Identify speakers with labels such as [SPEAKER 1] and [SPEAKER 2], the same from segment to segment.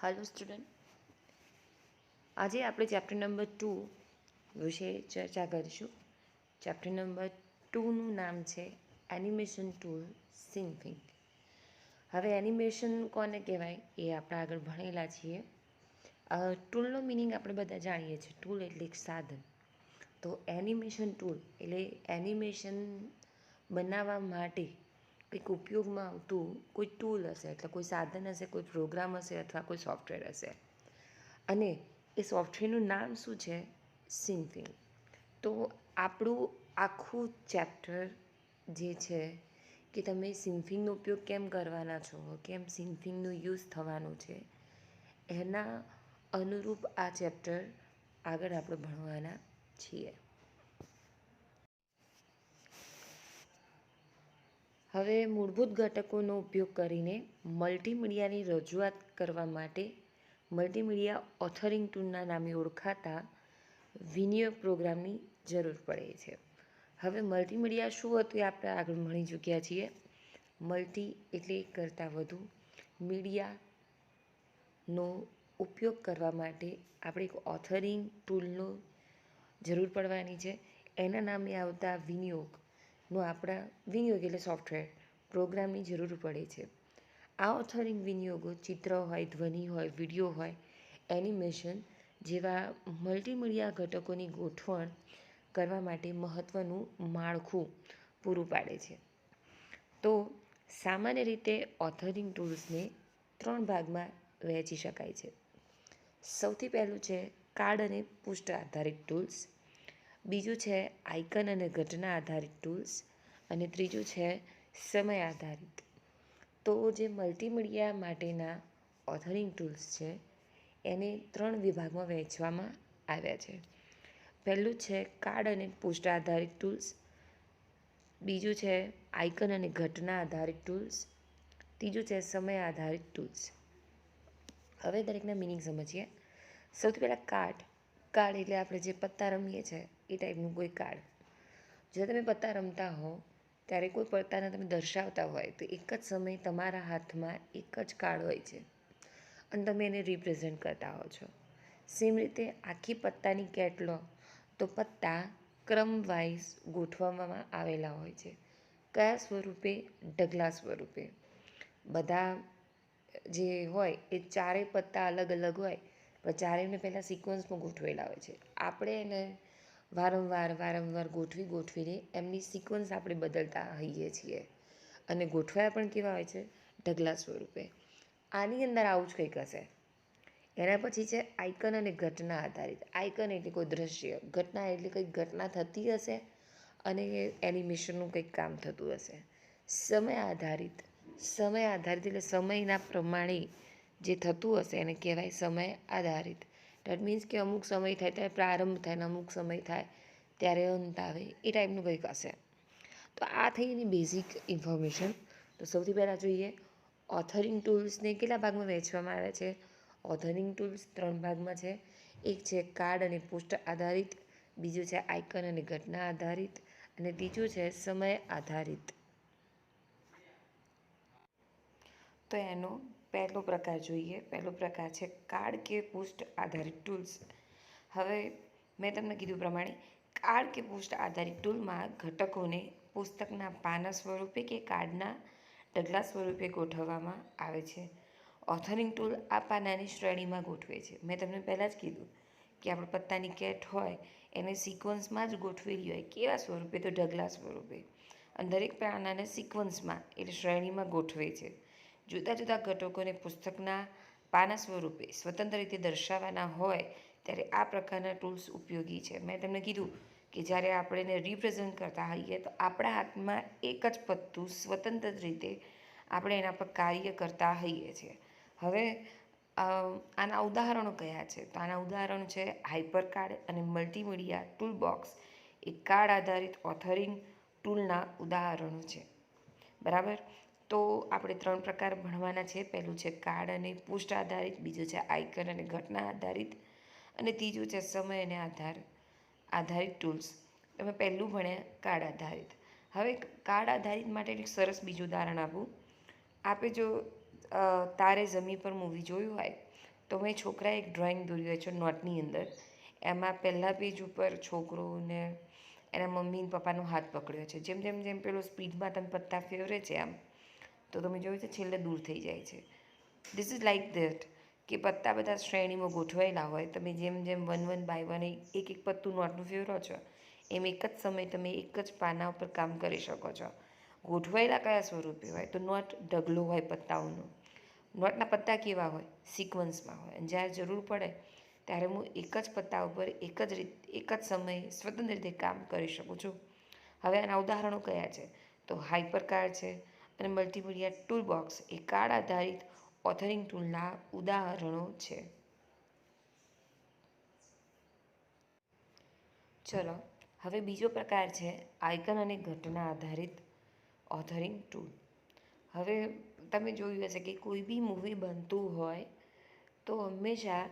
[SPEAKER 1] Hello student, आज આપણે chapter number 2 વિશે ચર્ચા કરીશું। ચેપ્ટર નંબર 2નું નામ છે એનિમેશન ટૂલ સિન્ફિંગ। હવે એનિમેશન કોને કહેવાય એ આપણે આગળ ભણેલા છીએ। ટૂલનો મિનિંગ આપણે બધા જાણીએ છીએ, ટૂલ એટલે એક સાધન। તો એનિમેશન ટૂલ એટલે એનિમેશન બનાવવા માટે કંઈક ઉપયોગમાં આવતું કોઈ ટૂલ હશે, એટલે કોઈ સાધન હશે, કોઈ પ્રોગ્રામ હશે અથવા કોઈ સોફ્ટવેર હશે, અને એ સોફ્ટવેરનું નામ શું છે? સિન્ફિંગ। તો આપણું આખું ચેપ્ટર જે છે કે તમે સિન્ફિંગનો ઉપયોગ કેમ કરવાના છો, કેમ સિન્ફિંગનો યુઝ થવાનો છે, એના અનુરૂપ આ ચેપ્ટર આગળ આપણે ભણવાના છીએ। હવે મૂળભૂત ઘટકોનો ઉપયોગ કરીને મલ્ટીમીડિયાની રજૂઆત કરવા માટે મલ્ટીમીડિયા ઓથરિંગ ટૂલના નામે ઓળખાતા વિનિયોગ પ્રોગ્રામની જરૂર પડે છે। હવે મલ્ટીમીડિયા શું હતું એ આપણે આગળ ભણી ચૂક્યા છીએ। મલ્ટી એટલે એક કરતાં વધુ, મીડિયાનો ઉપયોગ કરવા માટે આપણે એક ઓથરિંગ ટૂલનો જરૂર પડવાની છે। એના નામે આવતા વિનિયોગનો આપણા વિનિયોગ એટલે સોફ્ટવેર પ્રોગ્રામની જરૂર પડે છે। આ ઓથરિંગ વિનિયોગો ચિત્ર હોય, ધ્વનિ હોય, વિડીયો હોય, એનિમેશન જેવા મલ્ટીમીડિયા ઘટકોની ગોઠવણ કરવા માટે મહત્ત્વનું માળખું પૂરું પાડે છે। તો સામાન્ય રીતે ઓથરિંગ ટૂલ્સને 3 ભાગમાં વહેંચી શકાય છે। સૌથી પહેલું છે કાર્ડ અને પૃષ્ઠ આધારિત ટૂલ્સ, બીજું છે આઇકન અને ઘટના આધારિત ટૂલ્સ, અને ત્રીજું છે સમય આધારિત। તો જે મલ્ટીમીડિયા માટેના ઓથરિંગ ટૂલ્સ છે એને 3 વિભાગમાં વહેંચવામાં આવ્યા છે। પહેલું છે કાર્ડ અને પૃષ્ઠ આધારિત ટૂલ્સ, બીજું છે આઇકન અને ઘટના આધારિત ટૂલ્સ, ત્રીજું છે સમય આધારિત ટૂલ્સ। હવે દરેકના મિનિંગ સમજીએ। સૌથી પહેલાં કાર્ડ એટલે આપણે જે પત્તા રમીએ છીએ એ ટાઈપનું કોઈ કાર્ડ। જો તમે પત્તા રમતા હો ત્યારે કોઈ પત્તાને તમે દર્શાવતા હોય તો એક જ સમયે તમારા હાથમાં એક જ કાર્ડ હોય છે અને તમે એને રિપ્રેઝેન્ટ કરતા હો છો। સેમ રીતે આખી પત્તાની કેટ લો તો પત્તા ક્રમ વાઇઝ ગોઠવવામાં આવેલા હોય છે। કયા સ્વરૂપે? ઢગલા સ્વરૂપે। બધા જે હોય એ ચારેય પત્તા અલગ અલગ હોય, પણ ચારેયને પહેલાં સિક્વન્સમાં ગોઠવેલા હોય છે। આપણે એને વારંવાર ગોઠવીને એમની સિક્વન્સ આપણે બદલતા હોઈએ છીએ અને ગોઠવાયા પણ કેવા હોય છે? ઢગલા સ્વરૂપે। આની અંદર આવું જ કંઈક હશે। એના પછી છે આઇકન અને ઘટના આધારિત। આઇકન એટલે કોઈ દ્રશ્ય, ઘટના એટલે કંઈક ઘટના થતી હશે અને એનિમેશનનું કંઈક કામ થતું હશે। સમય આધારિત એટલે સમયના પ્રમાણે જે થતું હશે એને કહેવાય સમય આધારિત। દેટ મીન્સ કે અમુક સમય થાય ત્યારે પ્રારંભ થાય ને અમુક સમય થાય ત્યારે અંત આવે, એ ટાઈપનું કંઈક હશે। તો આ થઈ એની બેઝિક ઇન્ફોર્મેશન। તો સૌથી પહેલાં જોઈએ ઓથરિંગ ટૂલ્સને કેટલા ભાગમાં વહેંચવામાં આવ્યા છે? ઓથરિંગ ટૂલ્સ 3 ભાગમાં છે। એક છે કાર્ડ અને પૃષ્ઠ આધારિત, બીજું છે આઇકન અને ઘટના આધારિત, અને ત્રીજું છે સમય આધારિત। તો એનો પહેલો પ્રકાર જોઈએ। પહેલો પ્રકાર છે કાર્ડ કે પૃષ્ઠ આધારિત ટૂલ્સ। હવે મેં તમને કીધું પ્રમાણે કાર્ડ કે પૃષ્ઠ આધારિત ટૂલમાં ઘટકોને પુસ્તકના પાના સ્વરૂપે કે કાર્ડના ઢગલા સ્વરૂપે ગોઠવવામાં આવે છે। ઓથરિંગ ટૂલ આ પાનાની શ્રેણીમાં ગોઠવે છે। મેં તમને પહેલાં જ કીધું કે આપણે પત્તાની કેટ હોય એને સિક્વન્સમાં જ ગોઠવેલી હોય, કેવા સ્વરૂપે? તો ઢગલા સ્વરૂપે, અને દરેક પાનાને સિક્વન્સમાં એટલે શ્રેણીમાં ગોઠવે છે। જુદા જુદા ઘટકોને પુસ્તકના પાના સ્વરૂપે સ્વતંત્ર રીતે દર્શાવવાના હોય ત્યારે આ પ્રકારના ટૂલ્સ ઉપયોગી છે। મેં તમને કીધું કે જ્યારે આપણે એને રિપ્રેઝન્ટ કરતા હોઈએ તો આપણા હાથમાં એક જ પત્તું સ્વતંત્ર રીતે આપણે એના પર કાર્ય કરતા હોઈએ છીએ। હવે આના ઉદાહરણો કયા છે? તો આના ઉદાહરણ છે હાઇપર કાર્ડ અને મલ્ટીમીડિયા ટૂલ બોક્સ એ કાર્ડ આધારિત ઓથરિંગ ટૂલના ઉદાહરણો છે, બરાબર। તો આપણે 3 પ્રકાર ભણવાના છે। પહેલું છે કાર્ડ અને પૃષ્ઠ આધારિત, બીજું છે આઇકન અને ઘટના આધારિત, અને ત્રીજું છે સમય અને આધારિત ટૂલ્સ। તમે પહેલું ભણ્યા કાર્ડ આધારિત। હવે કાર્ડ આધારિત માટે એક સરસ બીજું ઉદાહરણ આપું। આપણે જો તારે ઝમીન પર મૂવી જોયું હોય તો મેં છોકરાએ એક ડ્રોઈંગ દોર્યું છે નોટની અંદર. એમાં પહેલાં પેજ ઉપર છોકરોને એના મમ્મી પપ્પાનો હાથ પકડ્યો છે. જેમ જેમ જેમ પેલો સ્પીડમાં તમે પત્તા ફેરવે છે આમ, તો તમે જોયું છે છેલ્લે દૂર થઈ જાય છે. ધીસ ઇઝ લાઇક ધેટ, કે પત્તા બધા શ્રેણીમાં ગોઠવાયેલા હોય. તમે જેમ જેમ 1 બાય 1 એક એક પત્તું નોટનું ફેરવો છો, એમ એક જ સમયે તમે એક જ પાના ઉપર કામ કરી શકો છો. ગોઠવાયેલા કયા સ્વરૂપે હોય? તો નોટ ઢગલો હોય પત્તાઓનો. નોટના પત્તા કેવા હોય? સિક્વન્સમાં હોય. અને જ્યારે જરૂર પડે ત્યારે હું એક જ પત્તા ઉપર એક જ સમયે સ્વતંત્ર રીતે કામ કરી શકું છું. હવે આના ઉદાહરણો કયા છે? તો હાઇપર કાર્ડ છે અને મલ્ટીમીડિયા ટૂલ બોક્સ એ કાર્ડ આધારિત ઓથરિંગ ટૂલના ઉદાહરણો છે. ચલો, હવે બીજો પ્રકાર છે આઇકન અને ઘટના આધારિત ઓથરિંગ ટૂલ. હવે તમે જોયું હશે કે કોઈ બી મૂવી બનતું હોય તો હંમેશા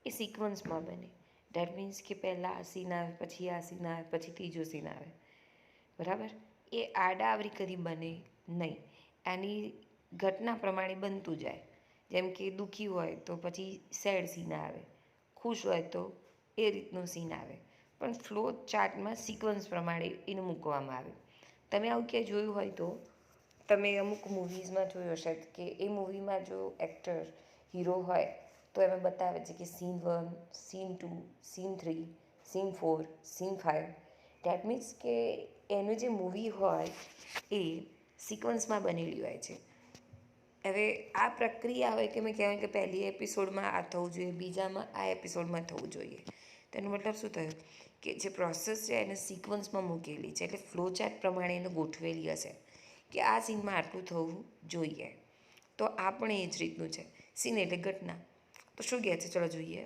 [SPEAKER 1] એ સિક્વન્સમાં બને. ડેટ મીન્સ કે પહેલાં આ સીન આવે, પછી આ સીન આવે, પછી ત્રીજો સીન આવે. બરાબર? એ આડાઅવળી કરી બને નહીં. એની ઘટના પ્રમાણે બનતું જાય. જેમ કે દુઃખી હોય તો પછી સેડ સીન આવે, ખુશ હોય તો એ રીતનું સીન આવે. પણ ફ્લો ચાર્ટમાં સિક્વન્સ પ્રમાણે એને મૂકવામાં આવે. તમે આવું ક્યાંય જોયું હોય તો તમે અમુક મૂવીઝમાં જોયું હશે કે એ મૂવીમાં જો એક્ટર હીરો હોય તો એમાં બતાવે છે કે scene 1, scene 2, scene 3, scene 4, scene 5. Date means કે એનું જે મૂવી હોય એ સિક્વન્સમાં બનેલી હોય છે. હવે આ પ્રક્રિયા હોય કે મેં કહેવાય કે પહેલી એપિસોડમાં આ થવું જોઈએ, બીજામાં આ એપિસોડમાં થવું જોઈએ. તેનો મતલબ શું થયું કે જે પ્રોસેસ છે એને સિક્વન્સમાં મૂકેલી છે, એટલે ફ્લો ચાર્ટ પ્રમાણે એને ગોઠવેલી હશે કે આ સીનમાં આટલું થવું જોઈએ. તો આ પણ એ જ રીતનું છે. સીન એટલે ઘટના. તો શું કહે છે? ચલો જોઈએ.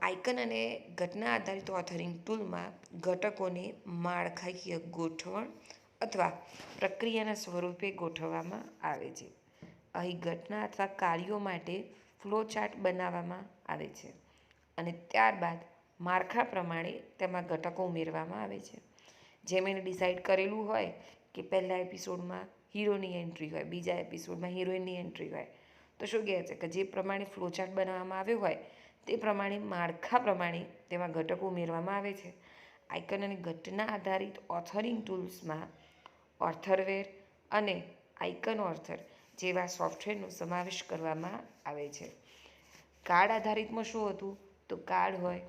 [SPEAKER 1] આઇકન અને ઘટના આધારિત ઓથરિંગ ટૂલમાં ઘટકોને માળખાકીય ગોઠવણ અથવા પ્રક્રિયાના સ્વરૂપે ગોઠવવામાં આવે છે. અહીં ઘટના અથવા કાર્યો માટે ફ્લો ચાર્ટ બનાવવામાં આવે છે અને ત્યારબાદ માળખા પ્રમાણે તેમાં ઘટકો ઉમેરવામાં આવે છે. જેમ એને ડિસાઇડ કરેલું હોય કે પહેલા એપિસોડમાં હીરોની એન્ટ્રી હોય, બીજા એપિસોડમાં હિરોઈનની એન્ટ્રી હોય, તો શું કહે છે કે જે પ્રમાણે ફ્લો ચાર્ટ બનાવવામાં આવ્યો હોય તે પ્રમાણે માળખા પ્રમાણે તેમાં ઘટકો ઉમેરવામાં આવે છે. આઇકન અને ઘટના આધારિત ઓથરિંગ ટૂલ્સમાં ઓથરવેર અને આઇકન ઓથર જેવા સોફ્ટવેરનો સમાવેશ કરવામાં આવે છે. કાર્ડ આધારિતમાં શું હતું? તો કાર્ડ હોય,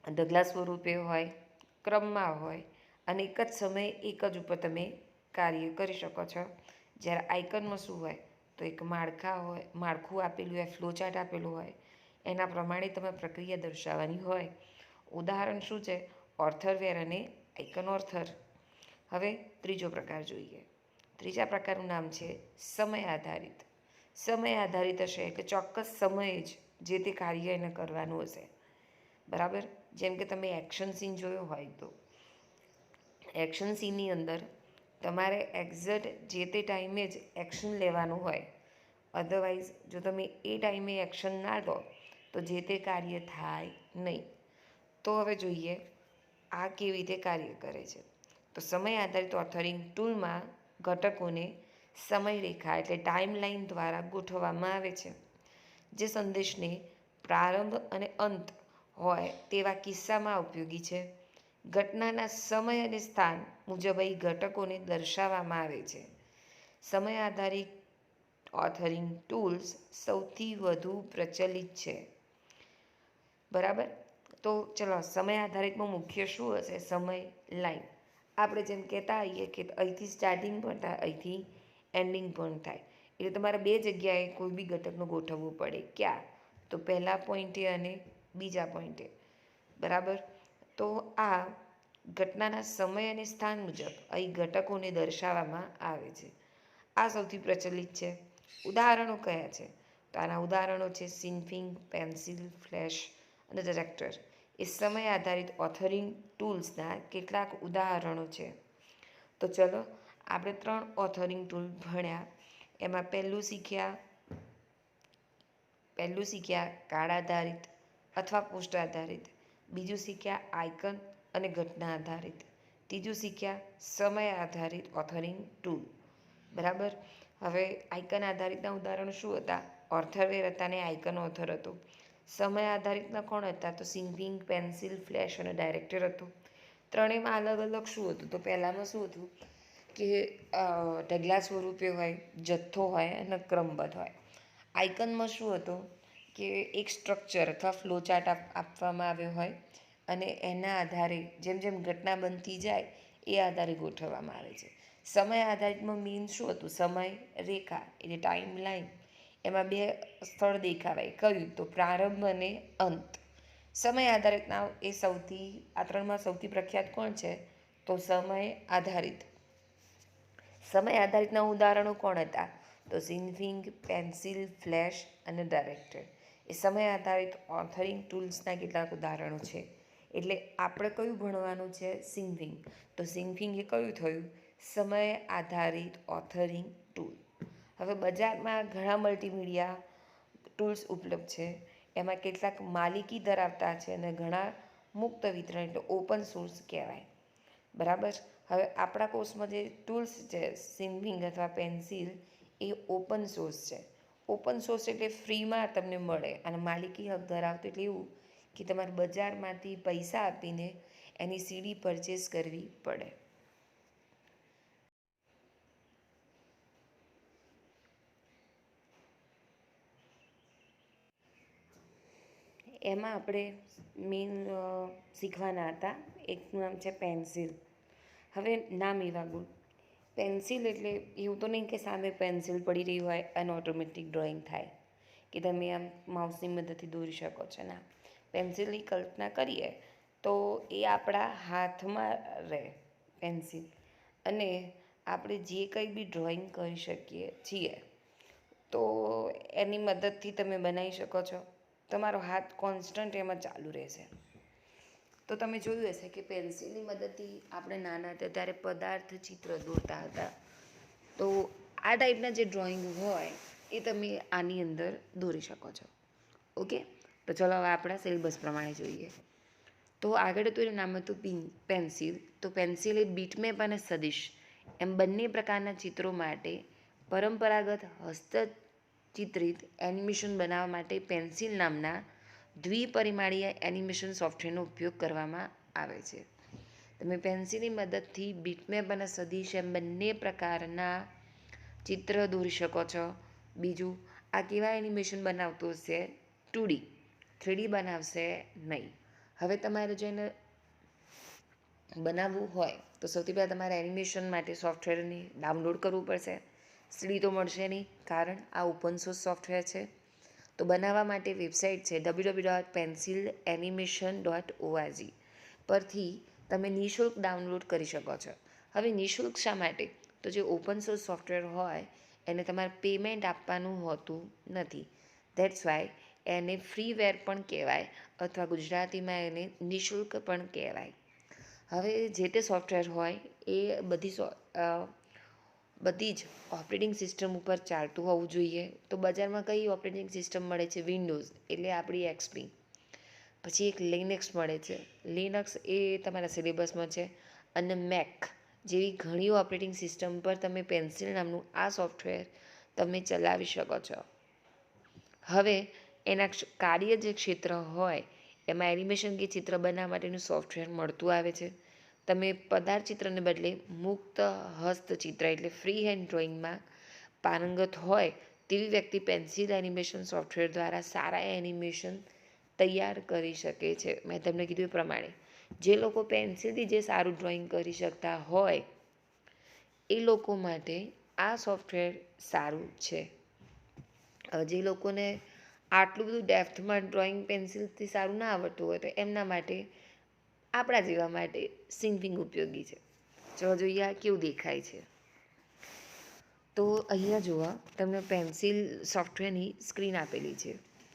[SPEAKER 1] ઢગલા સ્વરૂપે હોય, ક્રમમાં હોય અને એક જ સમયે એક જ ઉપર તમે કાર્ય કરી શકો છો. જ્યારે આઇકનમાં શું હોય? તો એક માળખું આપેલું હોય, ફ્લો ચાર્ટ આપેલું હોય, એના પ્રમાણે તમે પ્રક્રિયા દર્શાવવાની હોય. ઉદાહરણ શું છે? ઓથરવેર અને આઇકન ઓથર. હવે ત્રીજો પ્રકાર જોઈએ. ત્રીજા પ્રકારનું નામ છે સમય આધારિત. સમય આધારિત હશે એટલે ચોક્કસ સમયે જ જે તે કાર્ય એને કરવાનું હશે. બરાબર? જેમ કે તમે એક્શન સીન જોયો હોય તો એક્શન સીનની અંદર તમારે એક્ઝેક્ટ જે તે ટાઈમે જ એક્શન લેવાનું હોય. અધરવાઇઝ જો તમે એ ટાઈમે એક્શન ના લો તો જે તે કાર્ય થાય નહીં. તો હવે જોઈએ આ કેવી રીતે કાર્ય કરે છે. તો સમય આધારિત ઓથરિંગ ટૂલમાં ઘટકોને સમયરેખા એટલે ટાઈમલાઈન દ્વારા ગોઠવવામાં આવે છે. જે સંદેશને પ્રારંભ અને અંત હોય તેવા કિસ્સામાં ઉપયોગી છે. ઘટનાના સમય અને સ્થાન મુજબ અહીં ઘટકોને દર્શાવવામાં આવે છે. સમય આધારિત ઓથરિંગ ટૂલ્સ સૌથી વધુ પ્રચલિત છે. બરાબર? તો ચલો, સમય આધારિતમાં મુખ્ય શું હશે? સમય લાઈન. આપણે જેમ કહેતા હોઈએ કે અહીંથી સ્ટાર્ટિંગ પણ થાય, અહીંથી એન્ડિંગ પણ થાય. એટલે તમારે બે જગ્યાએ કોઈ બી ઘટકનું ગોઠવવું પડે. ક્યાં? તો પહેલા પોઈન્ટે અને બીજા પોઈન્ટે. બરાબર? તો આ ઘટનાના સમય અને સ્થાન મુજબ અહીં ઘટકોને દર્શાવવામાં આવે છે. આ સૌથી પ્રચલિત છે. ઉદાહરણો કયા છે? તો આના ઉદાહરણો છે સિન્ફિંગ, પેન્સિલ, ફ્લેશ અને ડિરેક્ટર. એ સમય આધારિત ઓથરિંગ ટૂલ્સના કેટલાક ઉદાહરણો છે. તો ચલો, આપણે 3 ઓથરિંગ ટૂલ ભણ્યા. એમાં પહેલું શીખ્યા કાર્ડ આધારિત અથવા પોસ્ટ આધારિત. બીજું શીખ્યા આઇકન અને ઘટના આધારિત. ત્રીજું શીખ્યા સમય આધારિત ઓથરિંગ ટૂલ. બરાબર? હવે આઇકન આધારિતના ઉદાહરણો શું હતા? ઓથરવેર હતા ને આઇકન ઓથર હતો. સમય આધારિતના કોણ હતા? તો સિન્કિંગ, પેન્સિલ, ફ્લેશ અને ડાયરેક્ટર હતું. ત્રણેયમાં અલગ અલગ શું હતું? તો પહેલાંમાં શું હતું કે ઢગલા સ્વરૂપે હોય, જથ્થો હોય અને ક્રમબદ્ધ હોય. આઇકનમાં શું હતું કે એક સ્ટ્રક્ચર અથવા ફ્લોચાર્ટ આપવામાં આવ્યો હોય અને એના આધારે જેમ જેમ ઘટના બનતી જાય એ આધારે ગોઠવવામાં આવે છે. સમય આધારિતમાં મેઇન શું હતું? સમય રેખા એટલે ટાઈમ લાઈન, એમાં બે સ્થળ દેખાવાય. કયું? તો પ્રારંભ અને અંત. સમય આધારિતના આ ત્રણમાં સૌથી પ્રખ્યાત કોણ છે? તો સમય આધારિત. સમય આધારિતના ઉદાહરણો કોણ હતા? તો સિન્કિંગ, પેન્સિલ, ફ્લેશ અને ડાયરેક્ટર. એ સમય આધારિત ઓથરિંગ ટૂલ્સના કેટલાક ઉદાહરણો છે. એટલે આપણે કયું ભણવાનું છે? સિન્કિંગ. તો સિન્કિંગ એ કયું થયું? સમય આધારિત ઓથરિંગ ટૂલ. હવે બજારમાં ઘણા મલ્ટીમીડિયા ટૂલ્સ ઉપલબ્ધ છે. એમાં કેટલાક માલિકી ધરાવતા છે અને ઘણા મુક્ત વિતરણ એટલે ઓપન સોર્સ કહેવાય. બરાબર. હવે આપણા કોર્સમાં જે ટૂલ્સ છે સિન્કિંગ અથવા પેન્સિલ એ ઓપન સોર્સ છે. ઓપન સોર્સ એટલે ફ્રીમાં તમને મળે અને માલિકી હક ધરાવતો એટલે એવું કે તમારે બજારમાંથી પૈસા આપીને એની સીડી પરચેસ કરવી પડે. એમાં આપણે મેઇન શીખવાના હતા. એકનું નામ છે પેન્સિલ. હવે નામ એવા ગુણ. પેન્સિલ એટલે એવું તો નહીં કે સામે પેન્સિલ પડી રહી હોય અને ઓટોમેટિક ડ્રોઈંગ થાય કે તમે આમ માઉસની મદદથી દોરી શકો છો. ના, પેન્સિલની કલ્પના કરીએ તો એ આપણા હાથમાં રહે પેન્સિલ, અને આપણે જે કંઈ બી ડ્રોઈંગ કરી શકીએ છીએ તો એની મદદથી તમે બનાવી શકો છો. તમારો હાથ કોન્સ્ટન્ટ એમાં ચાલુ રહેશે. તો તમે જોયું હશે કે પેન્સિલની મદદથી આપણે નાના હતા ત્યારે પદાર્થ ચિત્ર દોરતા હતા. તો આ ટાઈપના જે ડ્રોઈંગ હોય એ તમે આની અંદર દોરી શકો છો. ઓકે, તો ચલો હવે આપણા સિલેબસ પ્રમાણે જોઈએ. તો આગળ તો એનું નામ હતું પેન્સિલ. તો પેન્સિલ એ બીટમેપ અને સદિશ એમ બંને પ્રકારના ચિત્રો માટે પરંપરાગત હસ્તચિત્રિત એનિમેશન બનાવવા માટે પેન્સિલ નામના દ્વિપરિમાણીય એનિમેશન સોફ્ટવેરનો ઉપયોગ કરવામાં આવે છે. તમે પેન્સિલની મદદથી બીટમેપ અને સદિશ એમ બંને પ્રકારના ચિત્ર દોરી શકો છો. બીજું, આ કેવા એનિમેશન બનાવતું હશે? 2D, 3D બનાવશે નહીં. હવે તમારે જેને બનાવવું હોય તો સૌથી પહેલાં તમારે એનિમેશન માટે સોફ્ટવેરને ડાઉનલોડ કરવું પડશે. સીડી તો મળશે નહીં, કારણ આ ઓપન સોર્સ સોફ્ટવેર છે. તો બનાવવા માટે વેબસાઇટ છે www.pencilanimation.org પરથી તમે નિઃશુલ્ક ડાઉનલોડ કરી શકો છો. હવે નિઃશુલ્ક શા માટે? તો જે ઓપન સોર્સ સોફ્ટવેર હોય એને તમારે પેમેન્ટ આપવાનું હોતું નથી. ધેટ્સ વાય એને ફ્રીવેર પણ કહેવાય અથવા ગુજરાતીમાં એને નિઃશુલ્ક પણ કહેવાય. હવે જે તે સોફ્ટવેર હોય એ બધી જ ઓપરેટિંગ સિસ્ટમ ઉપર ચાલતું હોવું જોઈએ. તો બજારમાં કઈ ઓપરેટિંગ સિસ્ટમ મળે છે? વિન્ડોઝ એટલે આપણી એક્સપી. પછી એક લિનક્સ મળે છે. લિનક્સ એ તમારા સિલેબસમાં છે. અને મેક જેવી ઘણી ઓપરેટિંગ સિસ્ટમ પર તમે પેન્સિલ નામનું આ સોફ્ટવેર તમે ચલાવી શકો છો. હવે એના કાર્ય જે ક્ષેત્ર હોય એમાં એનિમેશન કે ચિત્ર બનાવવા માટેનું સોફ્ટવેર મળતું આવે છે. તમે પદાર્થ ચિત્રને બદલે મુક્ત હસ્તચિત્ર એટલે ફ્રી હેન્ડ ડ્રોઈંગમાં પારંગત હોય તેવી વ્યક્તિ પેન્સિલ એનિમેશન સોફ્ટવેર દ્વારા સારા એનિમેશન તૈયાર કરી શકે છે. મેં તમને કીધું એ પ્રમાણે જે લોકો પેન્સિલથી જે સારું ડ્રોઈંગ કરી શકતા હોય એ લોકો માટે આ સોફ્ટવેર સારું છે. જે લોકોને આટલું બધું ડેપ્થમાં ડ્રોઈંગ પેન્સિલથી સારું ના આવડતું હોય તો એમના માટે, આપણા જેવા માટે સિન્કિંગ ઉપયોગી છે. ચલો જોઈએ આ કેવું દેખાય છે. તો અહીંયા જોવા તમને પેન્સિલ સોફ્ટવેરની સ્ક્રીન આપેલી છે.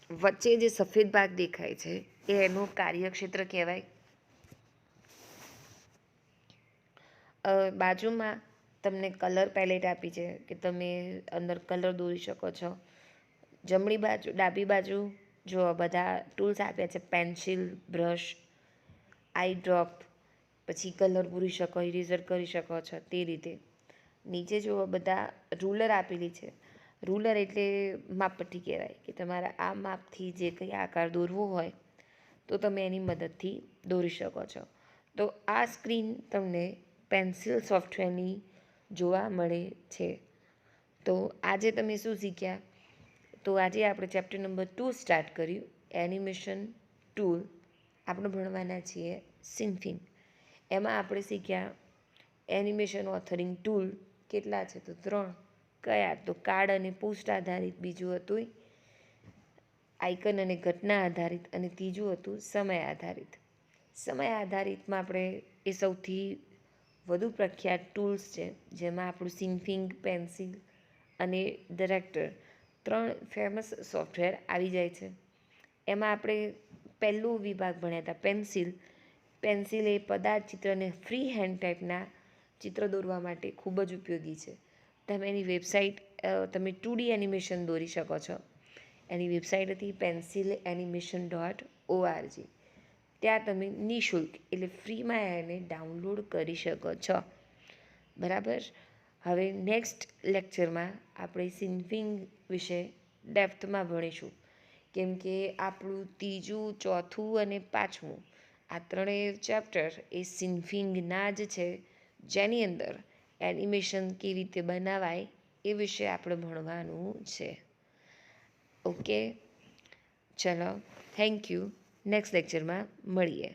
[SPEAKER 1] વચ્ચે જે સફેદ ભાગ દેખાય છે એ એનું કાર્યક્ષેત્ર કહેવાય. બાજુમાં તમને કલર પેલેટ આપી છે કે તમે અંદર કલર દોરી શકો છો. જમણી બાજુ, ડાબી બાજુ જો બધા ટૂલ્સ આપ્યા છે. પેન્સિલ, બ્રશ, આઈ ડ્રોપ, પછી કલર પૂરી શકો, ઇરેઝર કરી શકો છો તે રીતે. નીચે જો બધા રૂલર આપેલી છે. રૂલર એટલે માપપટ્ટી કહેવાય કે તમારા આ માપથી જે કંઈ આકાર દોરવો હોય તો તમે એની મદદથી દોરી શકો છો. તો આ સ્ક્રીન તમને પેન્સિલ સોફ્ટવેરની જોવા મળે છે. તો આજે તમે શું શીખ્યા? તો આજે આપણે ચેપ્ટર નંબર 2 સ્ટાર્ટ કર્યું, એનિમેશન ટૂલ. આપણે ભણવાના છીએ સિન્ફિંગ. એમાં આપણે શીખ્યા એનિમેશન ઓથરિંગ ટૂલ કેટલા છે? તો 3. કયા? તો કાર્ડ અને પોસ્ટ આધારિત, બીજું હતું આઇકન અને ઘટના આધારિત, અને ત્રીજું હતું સમય આધારિત. સમય આધારિતમાં આપણે એ સૌથી વધુ પ્રખ્યાત ટૂલ્સ છે, જેમાં આપણું સિન્ફિંગ, પેન્સિલ અને ડિરેક્ટર 3 ફેમસ સોફ્ટવેર આવી જાય છે. એમાં આપણે પહેલો વિભાગ ભણ્યા હતા પેન્સિલ. પેન્સિલ એ પદાર્થ ચિત્રને ફ્રી હેન્ડ ટાઈપના ચિત્ર દોરવા માટે ખૂબ જ ઉપયોગી છે. તમે એની વેબસાઇટ, તમે 2D એનિમેશન દોરી શકો છો. એની વેબસાઇટ હતી pencilanimation.org. ત્યાં તમે નિઃશુલ્ક એટલે ફ્રીમાં એને ડાઉનલોડ કરી શકો છો. બરાબર. હવે નેક્સ્ટ લેક્ચરમાં આપણે સિન્ફિંગ વિશે ડેપ્થમાં ભણીશું, કેમ કે આપણું 3, 4 અને 5મું આ ત્રણેય ચેપ્ટર એ સિન્ફિંગના જ છે, જેની અંદર એનિમેશન કેવી રીતે બનાવાય એ વિશે આપણે ભણવાનું છે. ઓકે, ચલો, થેન્ક યુ. નેક્સ્ટ લેક્ચરમાં મળીએ.